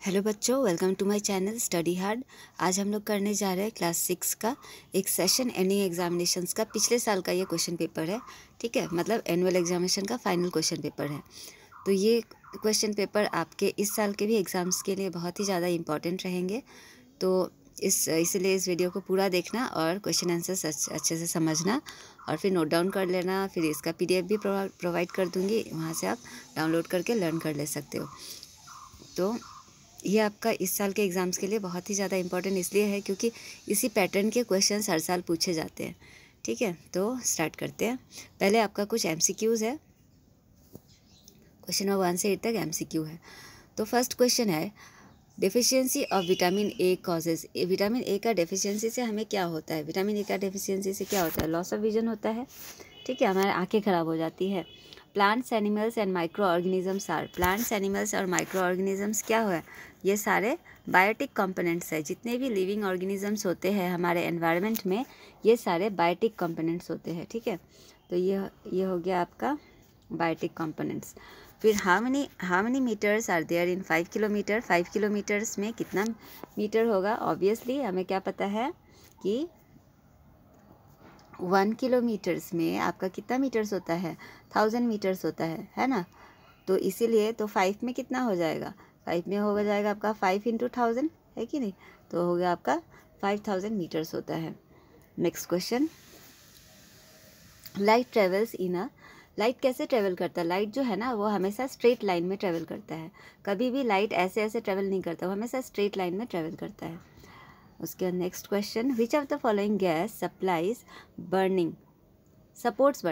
Hello बच्चों, welcome to my channel study hard. आज हम लोग करने जा रहे हैं क्लास 6 का एक सेशन एंडिंग एग्जामिनेशंस का पिछले साल का ये क्वेश्चन पेपर है। ठीक है, मतलब एनुअल एग्जामिनेशन का फाइनल क्वेश्चन पेपर है। तो ये क्वेश्चन पेपर आपके इस साल के भी एग्ज़ाम्स के लिए बहुत ही ज़्यादा इंपॉर्टेंट रहेंगे। तो इसलिए इस वीडियो को पूरा देखना और क्वेश्चन आंसर्स अच्छे से समझना और फिर नोट डाउन कर लेना। फिर इसका PDF भी प्रोवाइड कर दूँगी, वहाँ से आप डाउनलोड करके लर्न कर ले सकते हो। तो ये आपका इस साल के एग्ज़ाम्स के लिए बहुत ही ज़्यादा इम्पोर्टेंट इसलिए है क्योंकि इसी पैटर्न के क्वेश्चंस हर साल पूछे जाते हैं। ठीक है, तो स्टार्ट करते हैं। पहले आपका कुछ MCQs है। क्वेश्चन नंबर 1 से 8 तक MCQ है। तो फर्स्ट क्वेश्चन है, deficiency of vitamin A causes. Vitamin A का डेफिशिएंसी से हमें क्या होता है? विटामिन ए का डेफिशिएंसी से क्या होता है? लॉस ऑफ विजन होता है। ठीक है, हमारी आंखें खराब हो जाती है। Plants, animals and micro organisms are. Plants, animals और माइक्रो ऑर्गेनिजम्स क्या हुआ? ये सारे बायोटिक कंपोनेंट्स है। जितने भी लिविंग ऑर्गेनिजम्स होते हैं हमारे एनवायरनमेंट में, ये सारे बायोटिक कंपोनेंट्स होते हैं। ठीक है, तो ये हो गया आपका बायोटिक कंपोनेंट्स। फिर how many metres are there in 5 kilometre. 5 kilometres में कितना मीटर होगा? ऑब्वियसली हमें क्या पता है कि 1 किलोमीटर्स में आपका कितना मीटर्स होता है? 1000 मीटर्स होता है ना। तो इसीलिए तो 5 में कितना हो जाएगा? 5 में हो जाएगा आपका 5 इंटू 1000, है कि नहीं? तो हो गया आपका 5000 मीटर्स होता है। Next question, light travels in a. Light कैसे ट्रेवल करता है? लाइट जो है ना वो हमेशा स्ट्रेट लाइन में ट्रेवल करता है। कभी भी लाइट ऐसे ऐसे ट्रेवल नहीं करता, वो हमेशा स्ट्रेट लाइन में ट्रेवल करता है। उसके बाद next question, which of the following gas supplies burning supports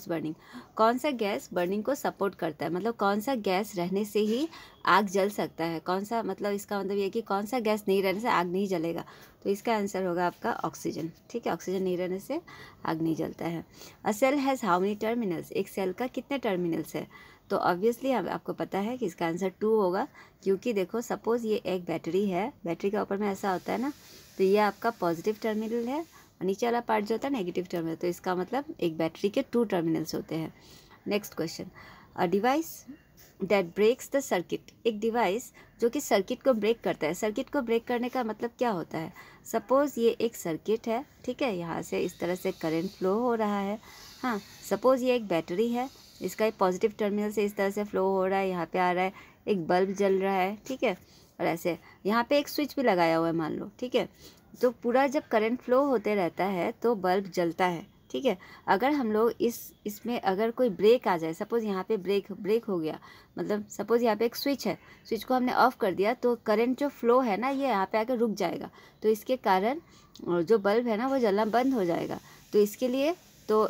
burning. कौन सा गैस बर्निंग को सपोर्ट करता है? मतलब कौन सा गैस रहने से ही आग जल सकता है? कौन सा, मतलब इसका मतलब ये कि कौन सा गैस नहीं रहने से आग नहीं जलेगा? तो इसका आंसर होगा आपका ऑक्सीजन। ठीक है, ऑक्सीजन नहीं रहने से आग नहीं जलता है। A cell has how many terminals. एक सेल का कितने टर्मिनल्स है? तो ऑब्वियसली आपको पता है कि इसका आंसर 2 होगा, क्योंकि देखो सपोज़ ये एक बैटरी है, बैटरी का ऊपर में ऐसा होता है ना, तो ये आपका पॉजिटिव टर्मिनल है, नीचे वाला पार्ट जो होता है नेगेटिव टर्मिनल। तो इसका मतलब एक बैटरी के 2 टर्मिनल्स होते हैं। Next question, a device that breaks the circuit. एक डिवाइस जो कि सर्किट को ब्रेक करता है। सर्किट को ब्रेक करने का मतलब क्या होता है? सपोज़ ये एक सर्किट है, ठीक है, यहाँ से इस तरह से करंट फ्लो हो रहा है। हाँ, सपोज़ ये एक बैटरी है, इसका एक पॉजिटिव टर्मिनल से इस तरह से फ्लो हो रहा है, यहाँ पे आ रहा है, एक बल्ब जल रहा है। ठीक है, और ऐसे यहाँ पे एक स्विच भी लगाया हुआ है मान लो। ठीक है, तो पूरा जब करंट फ्लो होते रहता है तो बल्ब जलता है। ठीक है, अगर हम लोग इसमें अगर कोई ब्रेक आ जाए, सपोज़ यहाँ पे ब्रेक हो गया, मतलब सपोज़ यहाँ पे एक स्विच है, स्विच को हमने ऑफ कर दिया, तो करंट जो फ्लो है ना ये यहाँ पे आकर रुक जाएगा। तो इसके कारण जो बल्ब है ना वो जलना बंद हो जाएगा। तो इसके लिए तो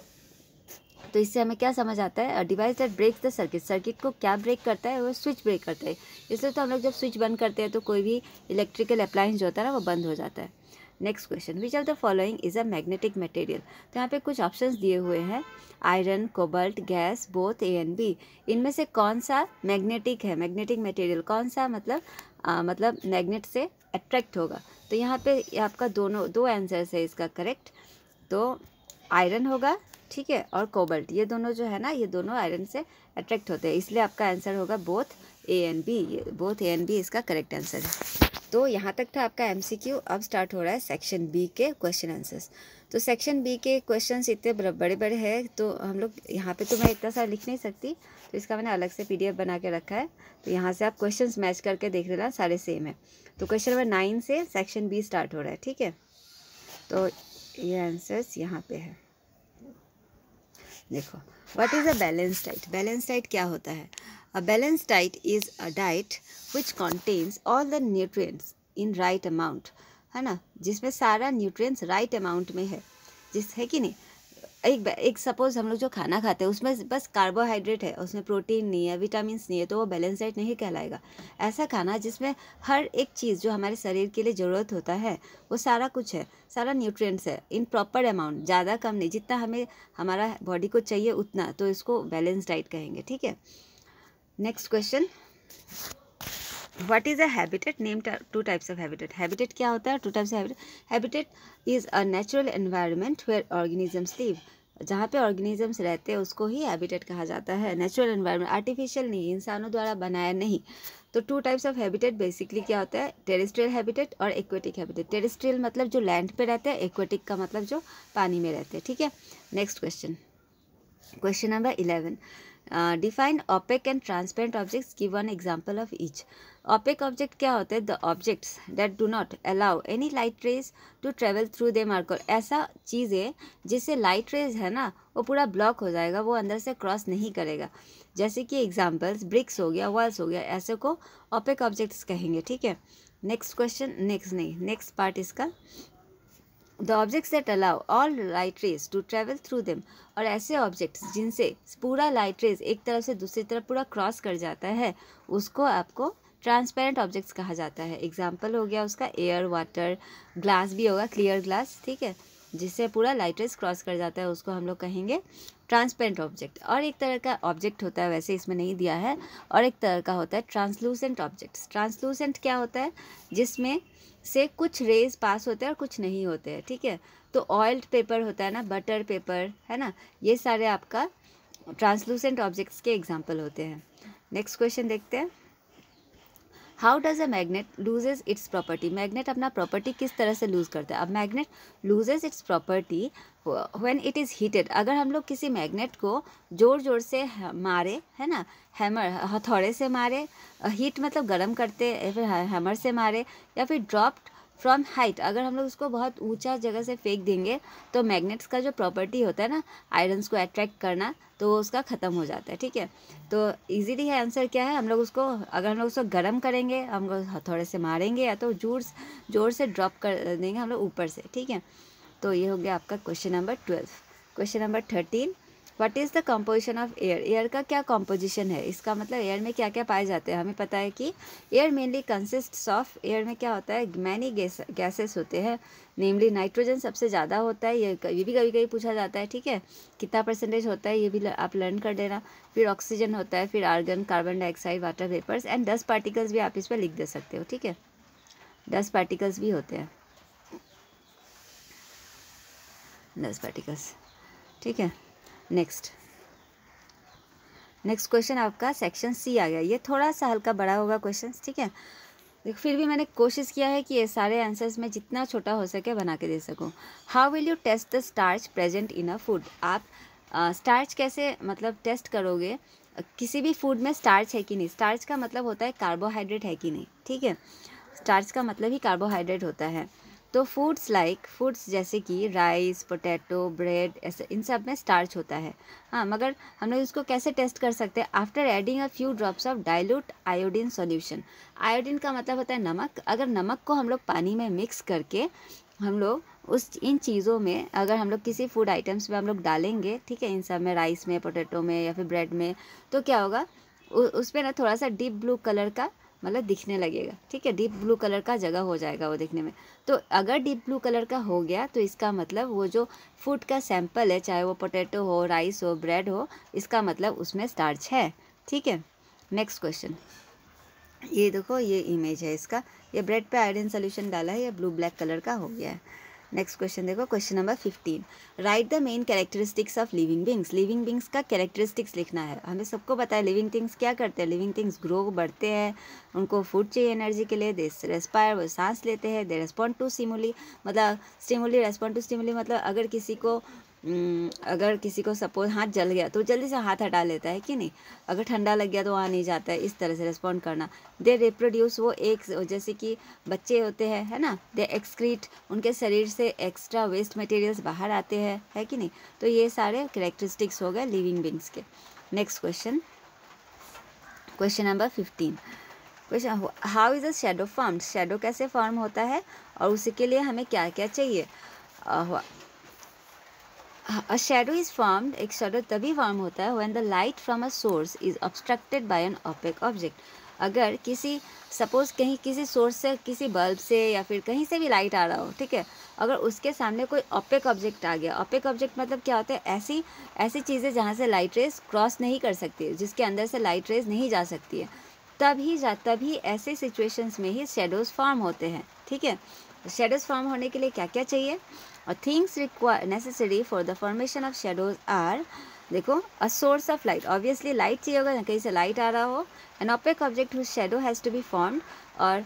इससे हमें क्या समझ आता है? Device that breaks the circuit. Circuit को क्या ब्रेक करता है? वो स्विच ब्रेक करता है। इसलिए तो हम लोग जब स्विच बंद करते हैं तो कोई भी इलेक्ट्रिकल अप्लायंस जो होता है ना वो बंद हो जाता है। Next question, which of the following is a magnetic material. तो यहाँ पे कुछ ऑप्शंस दिए हुए हैं, iron, cobalt, gas, both A and B। इनमें से कौन सा मैग्नेटिक है? मैग्नेटिक मटेरियल कौन सा, मतलब मैग्नेट से अट्रैक्ट होगा? तो यहाँ पे आपका दो आंसर्स है इसका करेक्ट। तो आयरन होगा, ठीक है, और कोबाल्ट, ये दोनों जो है ना ये दोनों आयरन से अट्रैक्ट होते हैं, इसलिए आपका आंसर होगा बोथ A and B। ये बोथ A and B इसका करेक्ट आंसर है। तो यहाँ तक था आपका MCQ। अब स्टार्ट हो रहा है सेक्शन B के क्वेश्चन आंसर्स। तो सेक्शन B के क्वेश्चंस इतने बड़े बड़े हैं तो हम लोग यहाँ पे तो मैं इतना सारा लिख नहीं सकती, तो इसका मैंने अलग से PDF बना के रखा है। तो यहाँ से आप क्वेश्चंस मैच करके देख लेना, सारे सेम है। तो क्वेश्चन नंबर 9 से सेक्शन B स्टार्ट हो रहा है। ठीक है, तो ये आंसर्स यहाँ पे है। देखो, what is a balance diet. Balance diet क्या होता है? A balance diet is a diet which contains all the nutrients in right amount, है ना, जिसमें सारा न्यूट्रिएंट्स राइट अमाउंट में है, जिस है कि नहीं। एक सपोज हम लोग जो खाना खाते हैं उसमें बस कार्बोहाइड्रेट है, उसमें प्रोटीन नहीं है, विटामिन्स नहीं है, तो वो बैलेंस डाइट नहीं कहलाएगा। ऐसा खाना जिसमें हर एक चीज़ जो हमारे शरीर के लिए ज़रूरत होता है वो सारा कुछ है, सारा न्यूट्रिएंट्स है इन प्रॉपर अमाउंट, ज़्यादा कम नहीं, जितना हमें हमारा बॉडी को चाहिए उतना, तो इसको बैलेंस डाइट कहेंगे। ठीक है, next question, what is a habitat, name 2 types of habitat. Habitat क्या होता है? 2 types of habitat. Habitat is a natural environment where organisms live. जहाँ पे ऑर्गेनिजम्स रहते हैं उसको ही हैबिटेट कहा जाता है। नेचुरल एनवायरनमेंट, आर्टिफिशियल नहीं, इंसानों द्वारा बनाया नहीं। तो 2 टाइप्स ऑफ हैबिटेट बेसिकली क्या होता है, टेरेस्ट्रियल हैबिटेट और एक्वेटिक हैबिटेट। टेरेस्ट्रियल मतलब जो लैंड पे रहते हैं, एक्वेटिक का मतलब जो पानी में रहते हैं, ठीक है। Next question, question number 11, define opaque and transparent objects, give one example of each. Opaque object क्या होते हैं, the objects that do not allow any light rays to travel through them are called, ऐसा चीज़ें जिससे light rays है ना वो पूरा ब्लॉक हो जाएगा, वो अंदर से क्रॉस नहीं करेगा। जैसे कि एग्जांपल्स ब्रिक्स हो गया, वॉल्स हो गया, ऐसे को ओपेक ऑब्जेक्ट्स कहेंगे, ठीक है। नेक्स्ट क्वेश्चन, नेक्स्ट पार्ट इसका, the objects that allow all light rays to travel through them, और ऐसे ऑब्जेक्ट्स जिनसे पूरा लाइट रेज एक तरफ से दूसरी तरफ पूरा क्रॉस कर जाता है, उसको आपको ट्रांसपेरेंट ऑब्जेक्ट्स कहा जाता है। एग्जाम्पल हो गया उसका एयर, वाटर, ग्लास भी होगा, क्लियर ग्लास, ठीक है, जिससे पूरा लाइट रेज क्रॉस कर जाता है, उसको हम लोग कहेंगे ट्रांसपेरेंट ऑब्जेक्ट। और एक तरह का ऑब्जेक्ट होता है, वैसे इसमें नहीं दिया है, और एक तरह का होता है ट्रांसलूसेंट ऑब्जेक्ट्स। ट्रांसलूसेंट क्या होता है, जिसमें से कुछ रेज पास होते हैं और कुछ नहीं होते हैं, ठीक है। तो ऑयल्ड पेपर होता है ना, बटर पेपर है ना, ये सारे आपका ट्रांसलूसेंट ऑब्जेक्ट्स के एग्जाम्पल होते हैं। नेक्स्ट क्वेश्चन देखते हैं, how does a magnet loses it's property, magnet अपना प्रॉपर्टी किस तरह से लूज करता है। अब magnet loses it's property when it is heated, अगर हम लोग किसी मैग्नेट को जोर जोर से मारे, है ना, हैमर, हथौड़े से मारे, हीट मतलब गर्म करते, या फिर हैमर से मारे, या फिर ड्रॉप्ड फ्रॉम हाइट, अगर हम लोग उसको बहुत ऊंचा जगह से फेंक देंगे, तो मैग्नेट्स का जो प्रॉपर्टी होता है ना आयरन्स को अट्रैक्ट करना, तो वो उसका ख़त्म हो जाता है, ठीक है। तो इजीली है आंसर क्या है, हम लोग उसको, अगर हम लोग उसको गर्म करेंगे, हम लोग हथौड़े से मारेंगे, या तो जोर से ड्रॉप कर देंगे हम लोग ऊपर से, ठीक है। तो ये हो गया आपका question number 12। Question number 13, what is the composition of air, air का क्या कंपोजिशन है, इसका मतलब एयर में क्या क्या पाए जाते हैं। हमें पता है कि air mainly consists of, air में क्या होता है, मैनी गैसेस होते हैं, नेमली नाइट्रोजन सबसे ज़्यादा होता है, ये भी कभी कभी पूछा जाता है, ठीक है, कितना परसेंटेज होता है, ये भी आप लर्न कर देना। फिर ऑक्सीजन होता है, फिर argon, carbon dioxide, water vapours, and 10 particles भी आप इस पर लिख दे सकते हो, ठीक है, 10 पार्टिकल्स भी होते हैं, 10 पार्टिकल्स, ठीक है। नेक्स्ट क्वेश्चन आपका सेक्शन सी आ गया, ये थोड़ा सा हल्का बड़ा होगा क्वेश्चन, ठीक है। देखो फिर भी मैंने कोशिश किया है कि ये सारे आंसर्स में जितना छोटा हो सके बना के दे सकूं। How will you test the starch present in a food, आप स्टार्च कैसे मतलब टेस्ट करोगे, किसी भी फूड में स्टार्च है कि नहीं। स्टार्च का मतलब होता है कार्बोहाइड्रेट है कि नहीं, ठीक है, स्टार्च का मतलब ही कार्बोहाइड्रेट होता है। तो फूड्स जैसे कि राइस, पोटैटो, ब्रेड, ऐसे इन सब में स्टार्च होता है। हाँ, मगर हम लोग इसको कैसे टेस्ट कर सकते हैं, after adding a few drops of dilute iodine solution. Iodine का मतलब होता है नमक, अगर नमक को हम लोग पानी में मिक्स करके हम लोग इन चीज़ों में, अगर हम लोग किसी फूड आइटम्स में हम लोग डालेंगे, ठीक है, इन सब में, राइस में, पोटैटो में, या फिर ब्रेड में, तो क्या होगा, उस पर ना थोड़ा सा डीप ब्लू कलर का मतलब दिखने लगेगा, ठीक है, डीप ब्लू कलर का जगह हो जाएगा वो दिखने में। तो अगर डीप ब्लू कलर का हो गया, तो इसका मतलब वो जो फूड का सैंपल है, चाहे वो पोटैटो हो, राइस हो, ब्रेड हो, इसका मतलब उसमें स्टार्च है, ठीक है। नेक्स्ट क्वेश्चन, ये देखो, ये इमेज है इसका, ये ब्रेड पे आयोडीन सोल्यूशन डाला है, ये ब्लू ब्लैक कलर का हो गया है। नेक्स्ट क्वेश्चन देखो, question number 15, right the main characteristics of living beings. Living beings का कैरेक्टरिस्टिक्स लिखना है। हमें सबको पता है लिविंग थिंग्स क्या करते हैं, लिविंग थिंग्स ग्रो, बढ़ते हैं, उनको फूड चाहिए एनर्जी के लिए, दे रेस्पायर, वो सांस लेते हैं, दे रेस्पॉन्ड टू स्टिमुली, मतलब स्टिमुली, रेस्पॉन्ड टू स्टिमुली मतलब अगर किसी को सपोज हाथ जल गया तो जल्दी से हाथ हटा लेता है कि नहीं, अगर ठंडा लग गया तो वहाँ नहीं जाता है, इस तरह से रेस्पॉन्ड करना। दे रिप्रोड्यूस, वो एक जैसे कि बच्चे होते हैं, है ना, दे एक्सक्रीट, उनके शरीर से एक्स्ट्रा वेस्ट मटेरियल्स बाहर आते हैं, है कि नहीं। तो ये सारे कैरेक्टरिस्टिक्स हो गए लिविंग बींग्स के। Next question, question number 15, question, how is a shadow form, shadow कैसे फॉर्म होता है और उसके लिए हमें क्या क्या चाहिए। A shadow is formed, एक शैडो तभी फॉर्म होता है when the light from a source is obstructed by an opaque object। अगर किसी सपोज कहीं किसी सोर्स से, किसी बल्ब से या फिर कहीं से भी लाइट आ रहा हो, ठीक है, अगर उसके सामने कोई ओपेक ऑब्जेक्ट आ गया, ओपेक ऑब्जेक्ट मतलब क्या होता है, ऐसी चीज़ें जहाँ से लाइट रेज क्रॉस नहीं कर सकती है, जिसके अंदर से लाइट रेज नहीं जा सकती है, तभी ऐसे सिचुएशंस में ही शेडोज़ फॉर्म होते हैं, ठीक है। शेडोज़ फॉर्म होने के लिए क्या क्या चाहिए, और things necessary for the formation of shadows are देखो a source of light, obviously light चाहिए होगा ना, कहीं से लाइट आ रहा हो। An opaque object whose shadow has to be formed, और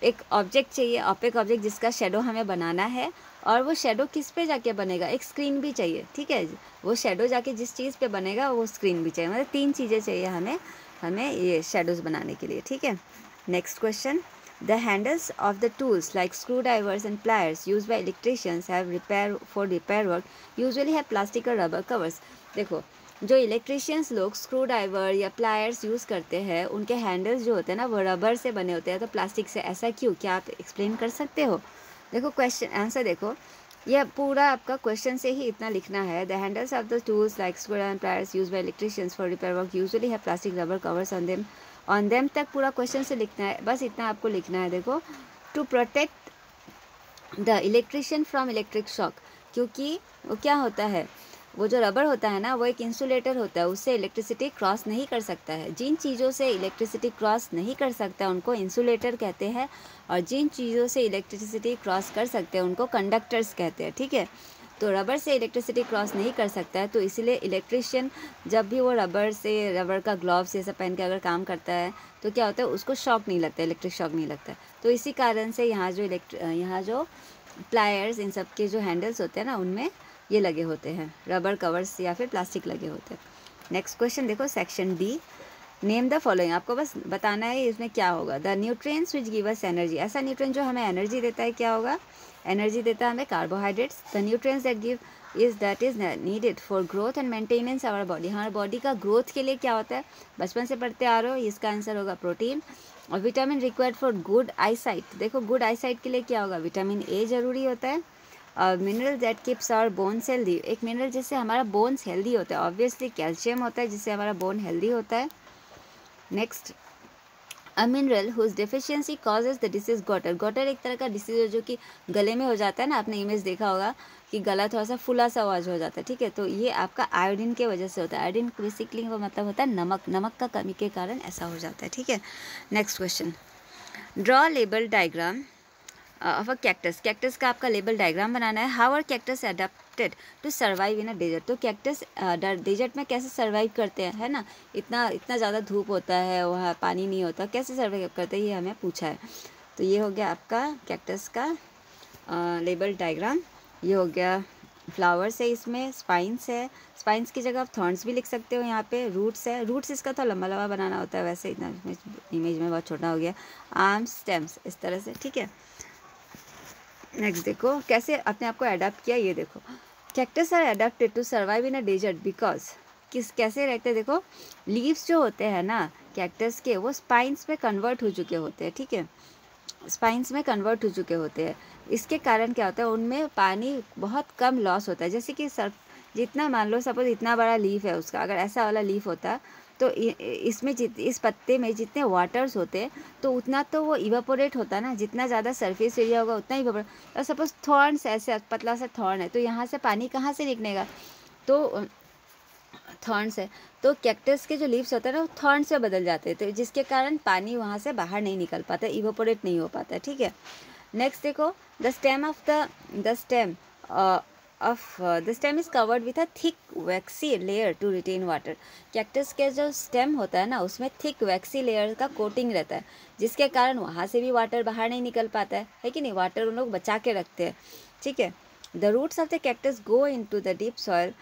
एक ऑब्जेक्ट चाहिए, ऑपेक ऑब्जेक्ट जिसका शेडो हमें बनाना है, और वो शेडो किस पे जाके बनेगा, एक स्क्रीन भी चाहिए, ठीक है। वो शेडो जाके जिस चीज़ पे बनेगा वो स्क्रीन भी चाहिए, मतलब 3 चीज़ें चाहिए हमें ये शेडोज़ बनाने के लिए, ठीक है। Next question, the handles of the tools like screw drivers and pliers use by electricians have repair work usually have plastic और रबर कवर्स। देखो जो इलेक्ट्रिशियंस लोग स्क्रू ड्राइवर या प्लायर्स यूज़ करते हैं, उनके हैंडल्स जो होते हैं ना वो रबर से बने होते हैं, तो प्लास्टिक से, ऐसा क्यों, क्या आप एक्सप्लेन कर सकते हो? देखो क्वेश्चन आंसर देखो, यह पूरा आपका क्वेश्चन से ही इतना लिखना है। The handles of the tools like screw and pliers use by electricians for repair work usually have plastic rubber covers on them तक पूरा क्वेश्चन से लिखना है, बस इतना आपको लिखना है। देखो to protect the electrician from electric shock, क्योंकि वो क्या होता है, वो जो रबर होता है ना वो एक इंसुलेटर होता है, उससे इलेक्ट्रिसिटी क्रॉस नहीं कर सकता है। जिन चीज़ों से इलेक्ट्रिसिटी क्रॉस नहीं कर सकता है उनको इंसुलेटर कहते हैं, और जिन चीज़ों से इलेक्ट्रिसिटी क्रॉस कर सकते हैं उनको कंडक्टर्स कहते हैं, ठीक है। तो रबर से इलेक्ट्रिसिटी क्रॉस नहीं कर सकता है, तो इसीलिए इलेक्ट्रिशियन जब भी वो रबर का ग्लव्स ये सब पहन के अगर काम करता है तो क्या होता है, उसको शॉक नहीं लगता, इलेक्ट्रिक शॉक नहीं लगता है। तो इसी कारण से यहाँ जो प्लायर्स इन सब के जो हैंडल्स होते हैं ना उनमें ये लगे होते हैं, रबर कवर्स या फिर प्लास्टिक लगे होते हैं। नेक्स्ट क्वेश्चन देखो section D, name the following, आपको बस बताना है इसमें क्या होगा। The nutrients which give us energy, ऐसा न्यूट्रिएंट जो हमें एनर्जी देता है, क्या होगा, एनर्जी देता है हमें carbohydrates. The nutrients that is needed for growth and maintenance our body, हमारे बॉडी का ग्रोथ के लिए क्या होता है, बचपन से पढ़ते आ रहे हो, इसका आंसर होगा प्रोटीन। और vitamin required for good eyesight, देखो गुड आईसाइट के लिए क्या होगा, विटामिन ए जरूरी होता है। Mineral that keeps our bones healthy, एक मिनरल जिससे हमारा बोन्स हेल्दी होता है, ऑब्वियसली कैल्शियम होता है जिससे हमारा बोन हेल्दी होता है। Next, a mineral whose deficiency causes the disease goitre, goitre एक तरह का डिसीज है जो कि गले में हो जाता है ना, आपने इमेज देखा होगा कि गला थोड़ा सा फुला सा आवाज हो जाता है, ठीक है। तो ये आपका आयोडीन के वजह से होता है, आयोडीन बेसिकली वो मतलब होता है नमक, नमक का कमी के कारण ऐसा हो जाता है, ठीक है। Next question, draw label diagram of a cactus, cactus का आपका लेबल डायग्राम बनाना है। How are cactus adapted to survive in a desert, तो कैक्टस डेजर्ट में कैसे सर्वाइव करते हैं, है ना, इतना ज़्यादा धूप होता है, वहाँ पानी नहीं होता, कैसे सर्वाइव करते हैं, ये हमें पूछा है। तो ये हो गया आपका कैक्टस का लेबल डायग्राम। ये हो गया फ्लावर्स है, इसमें स्पाइंस है, स्पाइंस की जगह आप थॉर्न्स भी लिख सकते हो। यहाँ पे रूट्स है, रूट्स इसका तो लंबा लंबा बनाना होता है, वैसे इतना इमेज में बहुत छोटा हो गया। आर्म्स, स्टेम्स, इस तरह से, ठीक है। नेक्स्ट देखो कैसे अपने आप को अडेप्ट किया, ये देखो, cactus are adapted to survive in a desert because, कैसे रहते हैं, देखो लीव्स जो होते हैं ना कैक्टस के, वो स्पाइंस में कन्वर्ट हो चुके होते हैं, ठीक है, स्पाइंस में कन्वर्ट हो चुके होते हैं। इसके कारण क्या होता है, उनमें पानी बहुत कम लॉस होता है। जैसे कि जितना मान लो सपोज इतना बड़ा लीफ है उसका, अगर ऐसा वाला लीफ होता तो इसमें इस पत्ते में जितने वाटर्स होते तो उतना तो वो इवापोरेट होता ना, जितना ज़्यादा सरफेस एरिया होगा उतना इवापोरेट। और सपोज थॉर्न्स, ऐसे पतला सा थॉर्न है तो यहाँ से पानी कहाँ से निकलेगा, तो थॉर्न्स है, तो कैक्टस के जो लीव्स होते हैं ना वो थॉर्न्स में बदल जाते हैं, तो जिसके कारण पानी वहाँ से बाहर नहीं निकल पाता, इवापोरेट नहीं हो पाता, ठीक है। नेक्स्ट देखो, the stem is covered with a thick waxy layer to retain water, cactus के जो स्टेम होता है ना उसमें थिक वैक्सी लेयर का कोटिंग रहता है, जिसके कारण वहाँ से भी वाटर बाहर नहीं निकल पाता है कि नहीं, वाटर उन लोग बचा के रखते हैं, ठीक है। The roots of the cactus go into the deep soil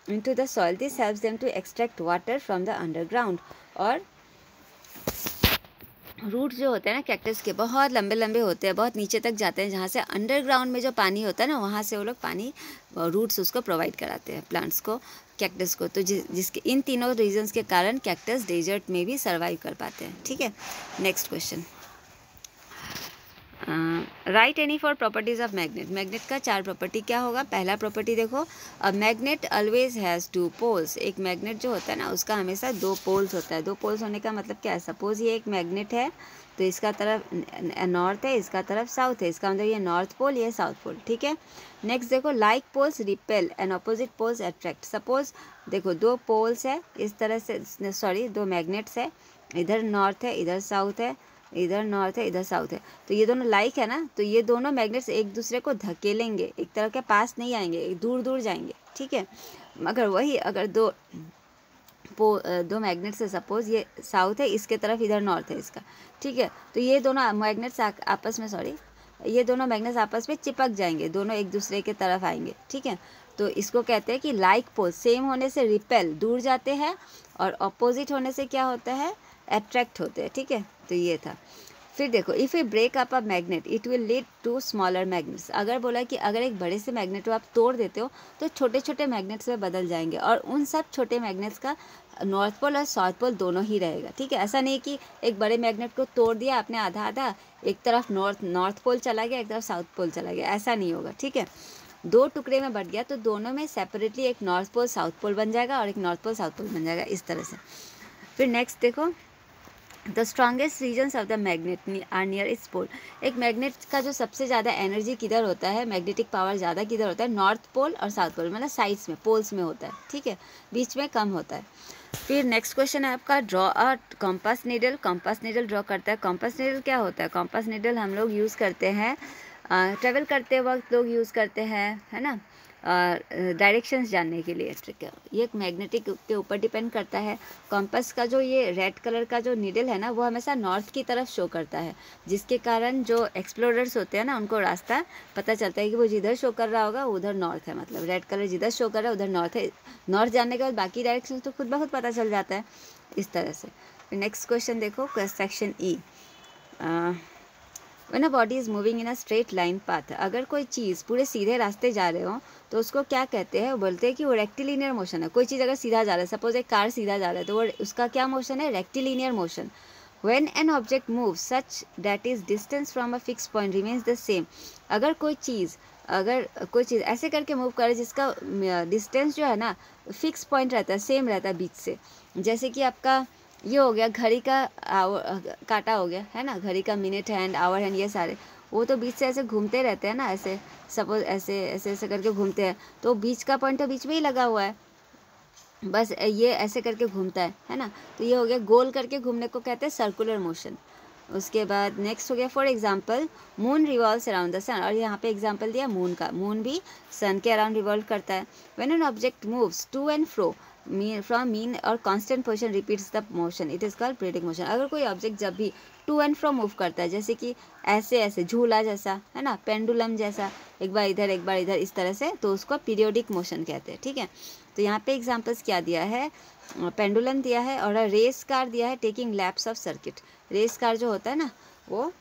into the soil, this helps them to extract water from the underground। और रूट्स जो होते हैं ना कैक्टस के बहुत लंबे लंबे होते हैं, बहुत नीचे तक जाते हैं, जहाँ से अंडरग्राउंड में जो पानी होता है ना वहाँ से वो लोग पानी रूट्स उसको प्रोवाइड कराते हैं प्लांट्स को, कैक्टस को। तो जिसके इन तीनों रीजंस के कारण कैक्टस डेजर्ट में भी सर्वाइव कर पाते हैं, ठीक है। Next question, write any four properties of magnet, magnet का 4 प्रॉपर्टी क्या होगा। पहला प्रॉपर्टी देखो, a magnet always has 2 poles, एक मैग्नेट जो होता है ना उसका हमेशा 2 पोल्स होता है। 2 पोल्स होने का मतलब क्या है, सपोज ये एक मैग्नेट है तो इसका तरफ नॉर्थ है, इसका तरफ साउथ है, इसका मतलब ये नॉर्थ पोल, ये साउथ पोल, ठीक है। नेक्स्ट देखो, like poles repel and opposite poles attract, suppose देखो 2 पोल्स है इस तरह से, सॉरी 2 मैग्नेट्स है, इधर नॉर्थ है इधर साउथ है, इधर नॉर्थ है, इधर साउथ है, तो ये दोनों लाइक है ना, तो ये दोनों मैग्नेट्स एक दूसरे को धकेलेंगे, एक तरह के पास नहीं आएंगे, दूर दूर जाएंगे, ठीक है। मगर वही अगर दो मैग्नेट्स है, सपोज ये साउथ है, इसके तरफ इधर नॉर्थ है इसका, ठीक है, तो ये दोनों मैग्नेट्स आपस में ये दोनों मैग्नेट्स आपस में चिपक जाएंगे, दोनों एक दूसरे के तरफ आएंगे, ठीक है। तो इसको कहते हैं कि लाइक पोल, सेम होने से रिपेल दूर जाते हैं, और अपोजिट होने से क्या होता है, अट्रैक्ट होते हैं, ठीक है। तो ये था। फिर देखो, if you break up a magnet it will lead to smaller magnets. अगर बोला कि अगर एक बड़े से मैग्नेट को आप तोड़ देते हो तो छोटे छोटे मैग्नेट्स में बदल जाएंगे, और उन सब छोटे मैग्नेट्स का नॉर्थ पोल और साउथ पोल दोनों ही रहेगा, ठीक है। ऐसा नहीं कि एक बड़े मैग्नेट को तोड़ दिया आपने आधा आधा, एक तरफ नॉर्थ पोल चला गया, एक तरफ साउथ पोल चला गया, ऐसा नहीं होगा, ठीक है। दो टुकड़े में बट गया तो दोनों में सेपरेटली एक नॉर्थ पोल साउथ पोल बन जाएगा और एक नॉर्थ पोल साउथ पोल बन जाएगा, इस तरह से। फिर नेक्स्ट देखो, the strongest regions of the magnet are near its pole. एक मैग्नेट का जो सबसे ज़्यादा एनर्जी किधर होता है, मैग्नेटिक पावर ज़्यादा किधर होता है, नॉर्थ पोल और साउथ पोल, मतलब साइड्स में, पोल्स में होता है, ठीक है, बीच में कम होता है। फिर नेक्स्ट क्वेश्चन है आपका, draw a compass needle. Compass needle draw करता है। कॉम्पास नीडल क्या होता है, कॉम्पास नीडल हम लोग यूज़ करते हैं ट्रेवल करते वक्त लोग यूज़ करते हैं, है ना, डायरेक्शंस जानने के लिए, ठीक है। ये एक मैग्नेटिक के ऊपर डिपेंड करता है। कॉम्पास का जो ये रेड कलर का जो नीडल है ना, वो हमेशा नॉर्थ की तरफ शो करता है, जिसके कारण जो एक्सप्लोरर्स होते हैं ना, उनको रास्ता पता चलता है कि वो जिधर शो कर रहा होगा उधर नॉर्थ है, मतलब रेड कलर जिधर शो कर रहा है उधर नॉर्थ है। नॉर्थ जानने के बाद बाकी डायरेक्शन तो खुद ब खुद पता चल जाता है, इस तरह से। नेक्स्ट क्वेश्चन देखो, section E, When a body is moving in a straight line path, अगर कोई चीज़ पूरे सीधे रास्ते जा रहे हो तो उसको क्या कहते हैं, वो बोलते हैं कि वो रेक्टिलिनियर मोशन है। कोई चीज़ अगर सीधा जा रहा है, सपोज एक कार सीधा जा रहा है, तो वो उसका क्या मोशन है, rectilinear motion. When an object moves such that its distance from a fixed point remains the same, अगर कोई चीज़ ऐसे करके मूव करे जिसका डिस्टेंस जो है ना फिक्स पॉइंट रहता है, सेम रहता है बीच से, जैसे कि आपका ये हो गया घड़ी का काटा हो गया, है ना, घड़ी का मिनट हैंड, आवर हैंड, ये सारे वो तो बीच से ऐसे घूमते रहते हैं ना, ऐसे सपोज ऐसे ऐसे ऐसे करके घूमते हैं, तो बीच का पॉइंट तो बीच में ही लगा हुआ है, बस ये ऐसे करके घूमता है ना, तो ये हो गया गोल करके घूमने को कहते हैं सर्कुलर मोशन। उसके बाद नेक्स्ट हो गया, for example moon revolves around the sun, और यहाँ पे एग्जांपल दिया मून का, मून भी सन के अराउंड रिवॉल्व करता है। When an object moves to and fro from mean और constant position repeats the motion, it is called periodic motion. अगर कोई ऑब्जेक्ट जब भी टू एंड फ्रो मूव करता है, जैसे कि ऐसे ऐसे झूला जैसा, है ना, पेंडुलम जैसा, एक बार इधर एक बार इधर, इस तरह से, तो उसको पीरियोडिक मोशन कहते हैं, ठीक है। तो यहाँ पे एग्जांपल्स क्या दिया है, पेंडुलम दिया है और रेस कार दिया है, taking laps of circuit. Race car जो होता है ना, वो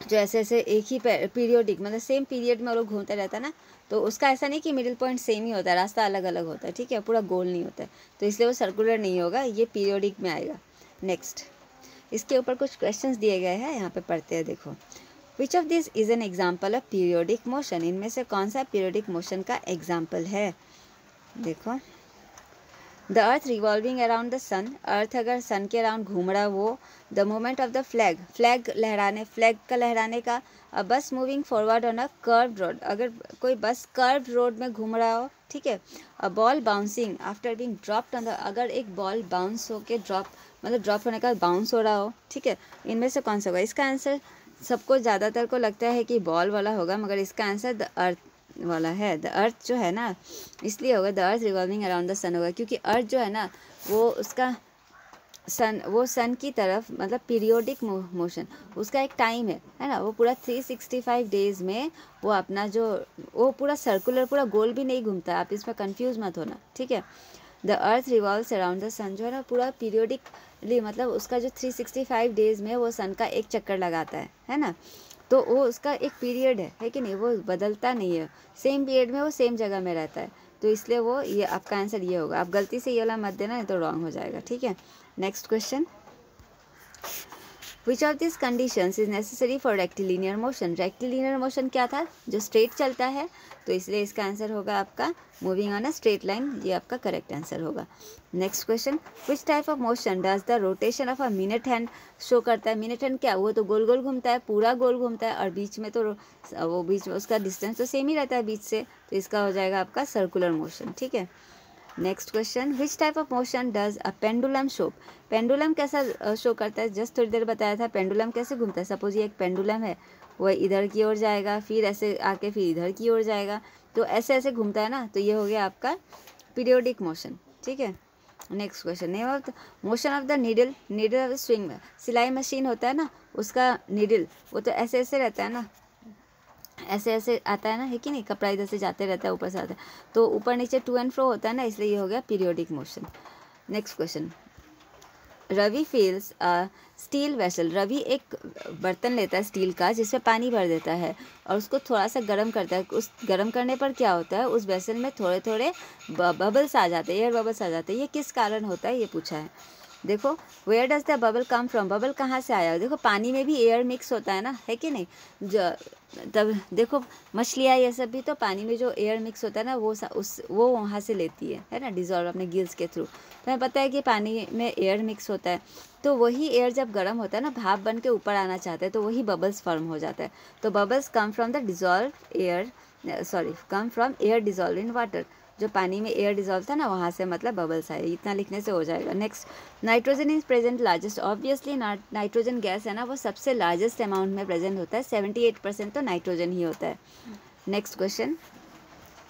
जो ऐसे ऐसे एक ही पीरियोडिक, मतलब सेम पीरियड में वो लोग घूमते रहता है ना, तो उसका ऐसा नहीं कि मिडिल पॉइंट सेम ही होता है, रास्ता अलग अलग होता है, ठीक है, पूरा गोल नहीं होता है, तो इसलिए वो सर्कुलर नहीं होगा, ये पीरियोडिक में आएगा। नेक्स्ट, इसके ऊपर कुछ क्वेश्चंस दिए गए हैं, यहाँ पे पढ़ते हैं, देखो। Which of this is an example of periodic motion, इनमें से कौन सा पीरियोडिक मोशन का एग्जाम्पल है, देखो। The earth revolving around the sun, earth अगर सन के अराउंड घूम रहा वो। The movement of the flag, flag का लहराने का। A bus moving forward on a curve road, अगर कोई बस कर्व रोड में घूम रहा हो, ठीक है। A ball bouncing after being dropped on the, अगर एक बॉल बाउंस होके ड्रॉप होने का बाउंस हो रहा हो, ठीक है। इनमें से कौन सा होगा, इसका आंसर सबको ज़्यादातर को लगता है कि बॉल वाला होगा, मगर इसका आंसर द अर्थ वाला है। द अर्थ जो है ना, इसलिए होगा the earth revolving around the sun होगा, क्योंकि अर्थ जो है ना वो उसका सन की तरफ, मतलब पीरियोडिक मोशन, उसका एक टाइम है ना, वो पूरा 365 डेज में वो अपना जो वो पूरा सर्कुलर, पूरा गोल भी नहीं घूमता, आप इसमें कंफ्यूज मत होना, ठीक है। The earth revolves around the sun जो है ना पूरा पीरियोडिकली, मतलब उसका जो 365 डेज में वो सन का एक चक्कर लगाता है ना, तो वो उसका एक पीरियड है कि नहीं, वो बदलता नहीं है, सेम पीरियड में वो सेम जगह में रहता है, तो इसलिए वो ये आपका आंसर ये होगा। आप गलती से ये वाला मत देना, नहीं तो रॉन्ग हो जाएगा, ठीक है। Next question, which of this conditions is necessary for rectilinear motion, rectilinear motion क्या था, जो स्ट्रेट चलता है, तो इसलिए इसका आंसर होगा आपका moving on a straight line, ये आपका करेक्ट आंसर होगा। Next question, which type of motion does the rotation of a minute hand show करता है, मिनट हैंड क्या, वो तो गोल गोल घूमता है, पूरा गोल घूमता है, और बीच में तो वो बीच में उसका डिस्टेंस तो सेम ही रहता है बीच से, तो इसका हो जाएगा आपका सर्कुलर मोशन, ठीक है। Next question, which type of motion does a pendulum show? Pendulum कैसा शो करता है? जस्ट थोड़ी देर बताया था पेंडुलम कैसे घूमता है। सपोज ये एक पेंडुलम है, वह इधर की ओर जाएगा, फिर ऐसे आके फिर इधर की ओर जाएगा, तो ऐसे ऐसे घूमता है ना, तो ये हो गया आपका पीरियोडिक मोशन। ठीक है, next question, name of the motion of the needle, needle of swing में सिलाई मशीन होता है ना, उसका नीडल वो तो ऐसे ऐसे रहता है ना, ऐसे ऐसे आता है ना, है कि नहीं, कपड़ा इधर से जाते रहता है, ऊपर से आता है, तो ऊपर नीचे टू एंड फ्रो होता है ना, इसलिए ये हो गया periodic motion. Next question, Ravi fills steel vessel, Ravi एक बर्तन लेता है स्टील का जिसमें पानी भर देता है और उसको थोड़ा सा गर्म करता है। उस गर्म करने पर क्या होता है, उस वेसल में थोड़े थोड़े बबल्स आ जाते हैं, एयर बबल्स आ जाते हैं। ये किस कारण होता है, ये पूछा है। देखो, where does the bubble come from, bubble कहाँ से आया? देखो पानी में भी एयर मिक्स होता है ना, है कि नहीं, तब देखो मछलियाँ ये सब भी तो पानी में जो एयर मिक्स होता है ना, वो वहाँ से लेती है ना, डिजॉल्व अपने गिल्स के थ्रू। तो हमें पता है कि पानी में एयर मिक्स होता है, तो वही एयर जब गर्म होता है ना, भाप बन के ऊपर आना चाहता है, तो वही बबल्स फॉर्म हो जाता है। तो bubbles come from the dissolve air, come from air dissolve in water, जो पानी में एयर डिजॉल्व था ना, वहाँ से मतलब बबल्स आए। इतना लिखने से हो जाएगा। Next, nitrogen is present largest, obviously nitrogen gas है ना, वो सबसे लार्जेस्ट अमाउंट में प्रेजेंट होता है, 78% तो नाइट्रोजन ही होता है। नेक्स्ट क्वेश्चन,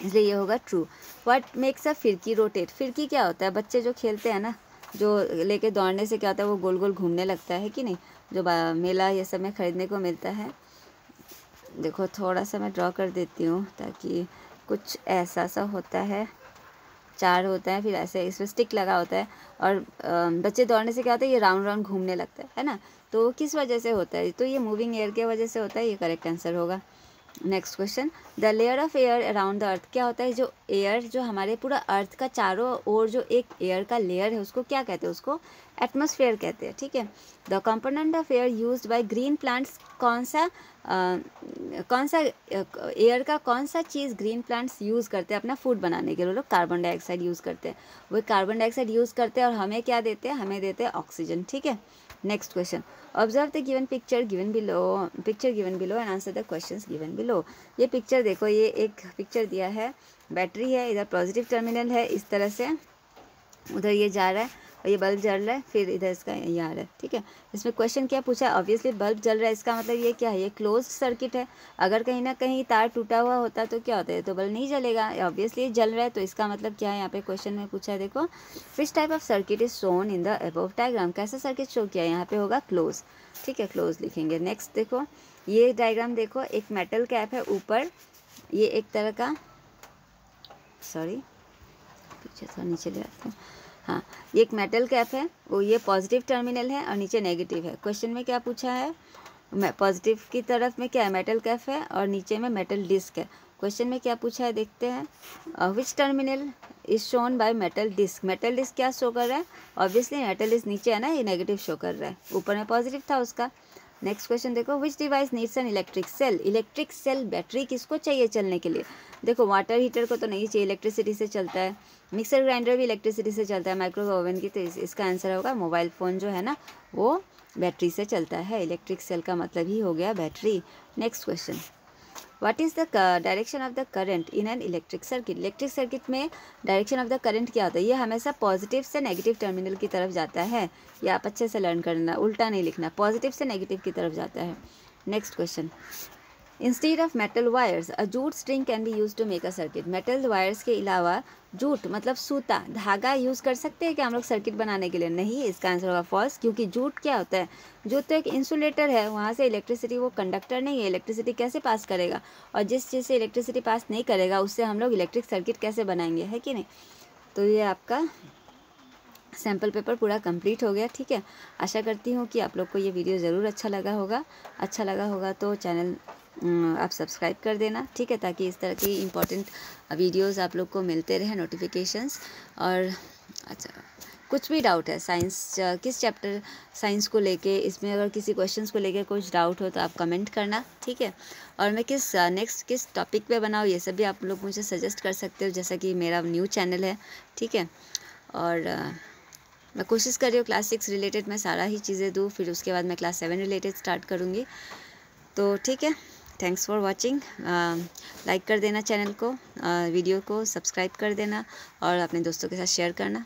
इसलिए ये होगा ट्रू। व्हाट मेक्स अ फिरकी रोटेट, फिरकी क्या होता है? बच्चे जो खेलते हैं ना, जो लेके दौड़ने से क्या होता है, वो गोल गोल घूमने लगता है कि नहीं, जो मेला ये सब में खरीदने को मिलता है। देखो थोड़ा सा मैं ड्रॉ कर देती हूँ ताकि कुछ ऐसा सा होता है, 4 होता है, फिर ऐसे इसमें स्टिक लगा होता है, और बच्चे दौड़ने से क्या होता है, ये राउंड राउंड घूमने लगता है ना, तो किस वजह से होता है? तो ये मूविंग एयर के वजह से होता है, ये करेक्ट आंसर होगा। Next question, the layer of air around the earth, क्या होता है? जो एयर जो हमारे पूरा अर्थ का चारों ओर जो एक एयर का लेयर है, उसको क्या कहते हैं? उसको एटमॉस्फेयर कहते हैं। ठीक है, the component of air used by green plants, कौन सा एयर का कौन सा चीज़ ग्रीन प्लांट्स यूज़ करते हैं अपना फूड बनाने के लिए? लोग कार्बन डाइऑक्साइड यूज़ करते हैं, वो कार्बन डाइऑक्साइड यूज़ करते हैं और हमें क्या देते हैं? हमें देते हैं ऑक्सीजन। ठीक है, next question, observe the given picture given below and answer the questions given below. ये पिक्चर देखो, ये एक पिक्चर दिया है, बैटरी है, इधर पॉजिटिव टर्मिनल है, इस तरह से उधर ये जा रहा है और ये बल्ब जल रहा है, फिर इधर इसका ये आ रहा है। ठीक है, इसमें क्वेश्चन क्या पूछा है? ऑब्वियसली बल्ब जल रहा है, इसका मतलब ये क्या है? ये क्लोज सर्किट है। अगर कहीं ना कहीं तार टूटा हुआ होता तो क्या होता है? तो बल्ब नहीं जलेगा। ऑब्वियसली जल रहा है, तो इसका मतलब क्या है? यहाँ पे क्वेश्चन में पूछा है, देखो, which type of circuit is shown in the above diagram, कैसा सर्किट शो किया है? यहाँ पे होगा क्लोज। ठीक है, क्लोज लिखेंगे। नेक्स्ट देखो, ये डायग्राम देखो, एक मेटल कैप है ऊपर, ये एक तरह का, सॉरी पीछे थोड़ा नीचे ले आते हैं, हाँ, ये एक मेटल कैप है, वो ये पॉजिटिव टर्मिनल है और नीचे नेगेटिव है। क्वेश्चन में क्या पूछा है? पॉजिटिव की तरफ में क्या है? मेटल कैप है और नीचे में मेटल डिस्क है। क्वेश्चन में क्या पूछा है, देखते हैं। Which terminal is shown by metal disc, metal disc क्या शो कर रहा है? ऑब्वियसली मेटल डिस्क नीचे है ना, ये नेगेटिव शो कर रहा है, ऊपर में पॉजिटिव था उसका। नेक्स्ट क्वेश्चन देखो, which device needs an electric cell, electric cell battery किसको चाहिए चलने के लिए? देखो वाटर हीटर को तो नहीं चाहिए, इलेक्ट्रिसिटी से चलता है। मिक्सर ग्राइंडर भी इलेक्ट्रिसिटी से चलता है, माइक्रोवेव ओवन की, तो इसका आंसर होगा मोबाइल फ़ोन जो है ना, वो बैटरी से चलता है। इलेक्ट्रिक सेल का मतलब ही हो गया battery. Next question, what is the direction of the current in an electric circuit, electric circuit में डायरेक्शन ऑफ द करंट क्या होता है? ये हमेशा पॉजिटिव से नेगेटिव टर्मिनल की तरफ जाता है। ये आप अच्छे से लर्न करना, उल्टा नहीं लिखना, पॉजिटिव से नेगेटिव की तरफ जाता है। Next question, instead of metal wires a jute string can be use to make a circuit, metal wires के अलावा जूट मतलब सूता, धागा यूज़ कर सकते हैं क्या हम लोग सर्किट बनाने के लिए? नहीं, इसका आंसर होगा फॉल्स, क्योंकि जूट क्या होता है? जूट तो एक इंसुलेटर है, वहाँ से इलेक्ट्रिसिटी, वो कंडक्टर नहीं है, इलेक्ट्रिसिटी कैसे पास करेगा? और जिस चीज़ से इलेक्ट्रिसिटी पास नहीं करेगा उससे हम लोग इलेक्ट्रिक सर्किट कैसे बनाएंगे, है कि नहीं? तो ये आपका सैम्पल पेपर पूरा कंप्लीट हो गया। ठीक है, आशा करती हूँ कि आप लोग को ये वीडियो ज़रूर अच्छा लगा होगा तो चैनल आप सब्सक्राइब कर देना। ठीक है, ताकि इस तरह की इम्पोर्टेंट वीडियोस आप लोग को मिलते रहे, नोटिफिकेशंस। और अच्छा, कुछ भी डाउट है साइंस, किस चैप्टर साइंस को लेके, इसमें अगर किसी क्वेश्चंस को लेके कुछ डाउट हो तो आप कमेंट करना। ठीक है, और मैं नेक्स्ट किस टॉपिक पे बनाऊँ ये सब भी आप लोग मुझे सजेस्ट कर सकते हो, जैसा कि मेरा न्यू चैनल है। ठीक है, और मैं कोशिश कर रही हूँ क्लास 6 रिलेटेड मैं सारा ही चीज़ें दूँ, फिर उसके बाद मैं क्लास 7 रिलेटेड स्टार्ट करूँगी। तो ठीक है, थैंक्स फॉर वॉचिंग। लाइक कर देना चैनल को, वीडियो को सब्सक्राइब कर देना और अपने दोस्तों के साथ शेयर करना।